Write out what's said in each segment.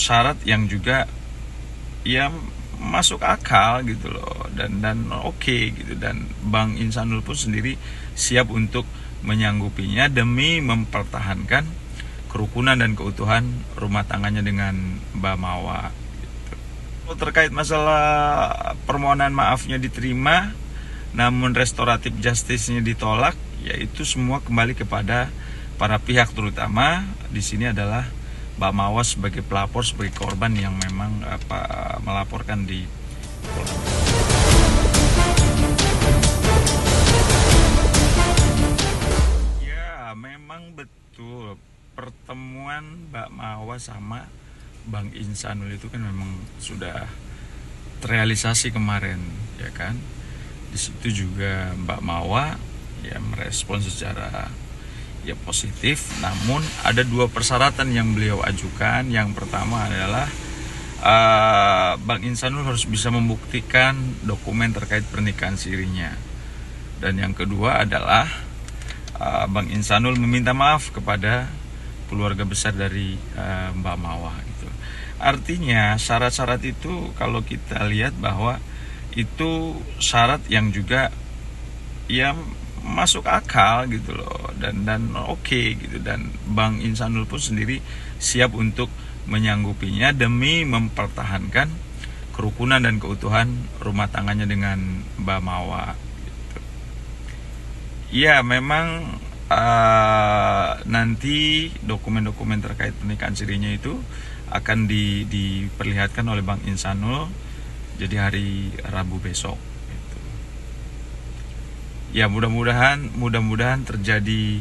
syarat yang juga ya masuk akal gitu loh, dan oke gitu, dan Bang Insanul pun sendiri siap untuk menyanggupinya demi mempertahankan kerukunan dan keutuhan rumah tangganya dengan Mbak Mawa gitu. Terkait masalah permohonan maafnya diterima namun restoratif justice-nya ditolak, yaitu semua kembali kepada para pihak, terutama di sini adalah Mbak Mawa sebagai pelapor, sebagai korban yang memang melaporkan di Polda. Ya, memang betul pertemuan Mbak Mawa sama Bang Insanul itu kan memang sudah terrealisasi kemarin, ya kan? Di situ juga Mbak Mawa ya merespon secara ya positif, namun ada dua persyaratan yang beliau ajukan. Yang pertama adalah Bang Insanul harus bisa membuktikan dokumen terkait pernikahan sirinya, dan yang kedua adalah Bang Insanul meminta maaf kepada keluarga besar dari Mbak Mawa gitu. Artinya syarat-syarat itu kalau kita lihat bahwa itu syarat yang juga ya masuk akal gitu loh, dan oke gitu, dan Bang Insanul pun sendiri siap untuk menyanggupinya demi mempertahankan kerukunan dan keutuhan rumah tangganya dengan Mbak Mawa gitu. Ya memang nanti dokumen-dokumen terkait pernikahan sirinya itu akan diperlihatkan oleh Bang Insanul jadi hari Rabu besok. Ya mudah-mudahan terjadi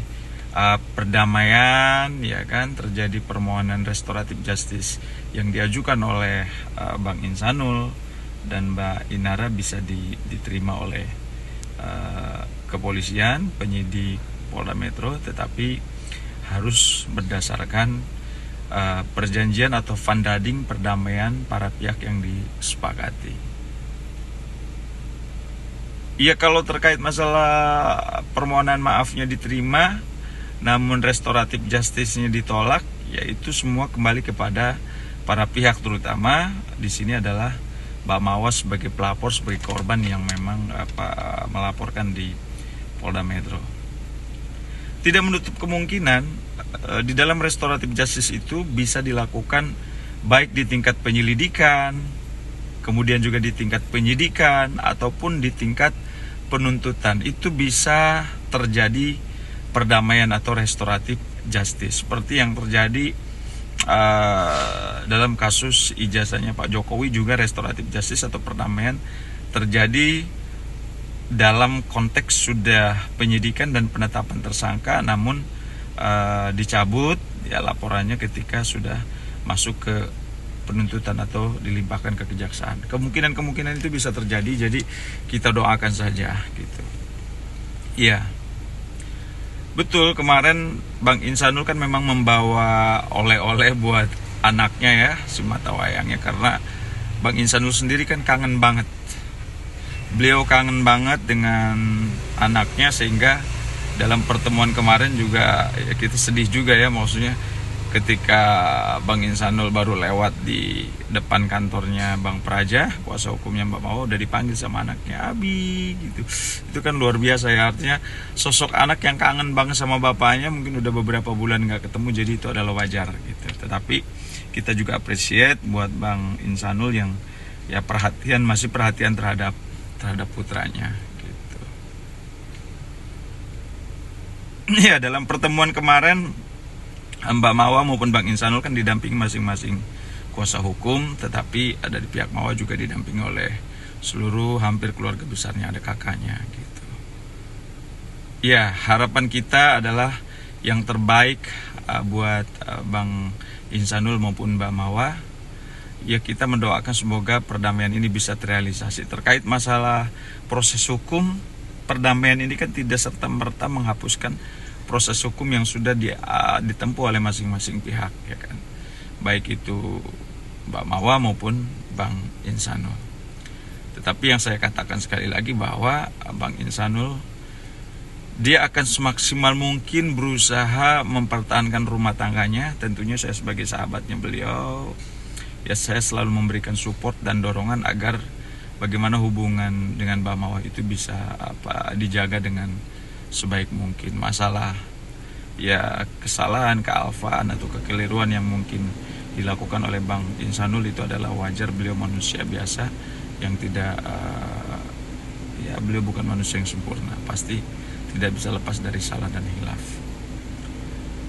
perdamaian, ya kan, terjadi permohonan restoratif justice yang diajukan oleh Bang Insanul dan Mbak Inara bisa diterima oleh kepolisian, penyidik Polda Metro, tetapi harus berdasarkan perjanjian atau fundading perdamaian para pihak yang disepakati. Ya kalau terkait masalah permohonan maafnya diterima namun restoratif justice-nya ditolak, yaitu semua kembali kepada para pihak, terutama di sini adalah Mbak Mawa sebagai pelapor, sebagai korban yang memang melaporkan di Polda Metro. Tidak menutup kemungkinan di dalam restoratif justice itu bisa dilakukan baik di tingkat penyelidikan, kemudian juga di tingkat penyidikan, ataupun di tingkat penuntutan. Itu bisa terjadi perdamaian atau restoratif justice seperti yang terjadi dalam kasus ijazahnya Pak Jokowi. Juga restoratif justice atau perdamaian terjadi dalam konteks sudah penyidikan dan penetapan tersangka, namun dicabut ya laporannya ketika sudah masuk ke penuntutan atau dilimpahkan ke kejaksaan. Kemungkinan itu bisa terjadi, jadi kita doakan saja gitu. Iya, betul, kemarin Bang Insanul kan memang membawa oleh-oleh buat anaknya ya, si mata wayangnya, karena Bang Insanul sendiri kan kangen banget. Beliau kangen banget dengan anaknya, sehingga dalam pertemuan kemarin juga ya kita sedih juga ya, maksudnya ketika Bang Insanul baru lewat di depan kantornya Bang Praja, kuasa hukumnya Mbak Mawa, udah dipanggil sama anaknya Abi gitu. Itu kan luar biasa ya, artinya sosok anak yang kangen banget sama bapaknya, mungkin udah beberapa bulan nggak ketemu, jadi itu adalah wajar gitu. Tetapi kita juga appreciate buat Bang Insanul yang ya masih perhatian terhadap putranya gitu. Ya dalam pertemuan kemarin Mbak Mawa maupun Bang Insanul kan didampingi masing-masing kuasa hukum, tetapi ada di pihak Mawa juga didampingi oleh seluruh hampir keluarga besarnya, ada kakaknya gitu. Ya harapan kita adalah yang terbaik buat Bang Insanul maupun Mbak Mawa. Ya kita mendoakan semoga perdamaian ini bisa terrealisasi. Terkait masalah proses hukum, perdamaian ini kan tidak serta-merta menghapuskan proses hukum yang sudah ditempuh oleh masing-masing pihak, ya kan, baik itu Mbak Mawa maupun Bang Insanul. Tetapi yang saya katakan sekali lagi bahwa Bang Insanul dia akan semaksimal mungkin berusaha mempertahankan rumah tangganya. Tentunya saya sebagai sahabatnya beliau ya saya selalu memberikan support dan dorongan agar bagaimana hubungan dengan Mbak Mawar itu bisa dijaga dengan sebaik mungkin. Masalah ya kesalahan, kealfaan atau kekeliruan yang mungkin dilakukan oleh Bang Insanul itu adalah wajar. Beliau manusia biasa yang tidak ya beliau bukan manusia yang sempurna, pasti tidak bisa lepas dari salah dan hilaf.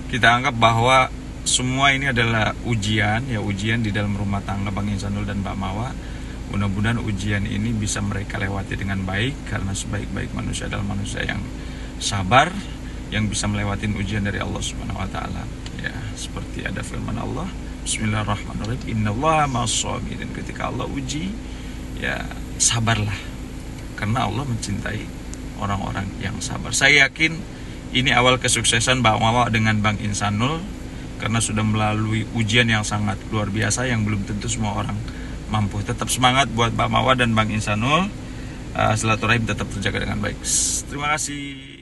Kita anggap bahwa semua ini adalah ujian di dalam rumah tangga Bang Insanul dan Mbak Mawa. Mudah-mudahan ujian ini bisa mereka lewati dengan baik, karena sebaik-baik manusia adalah manusia yang sabar, yang bisa melewati ujian dari Allah Subhanahu wa taala. Ya, seperti ada firman Allah, Bismillahirrahmanirrahim, Innallaha ma'as-sabirin. Ketika Allah uji, ya sabarlah, karena Allah mencintai orang-orang yang sabar. Saya yakin ini awal kesuksesan Mbak Mawa dengan Bang Insanul, karena sudah melalui ujian yang sangat luar biasa yang belum tentu semua orang mampu. Tetap semangat buat Mbak Mawa dan Bang Insanul. Silaturahim tetap terjaga dengan baik. Terima kasih.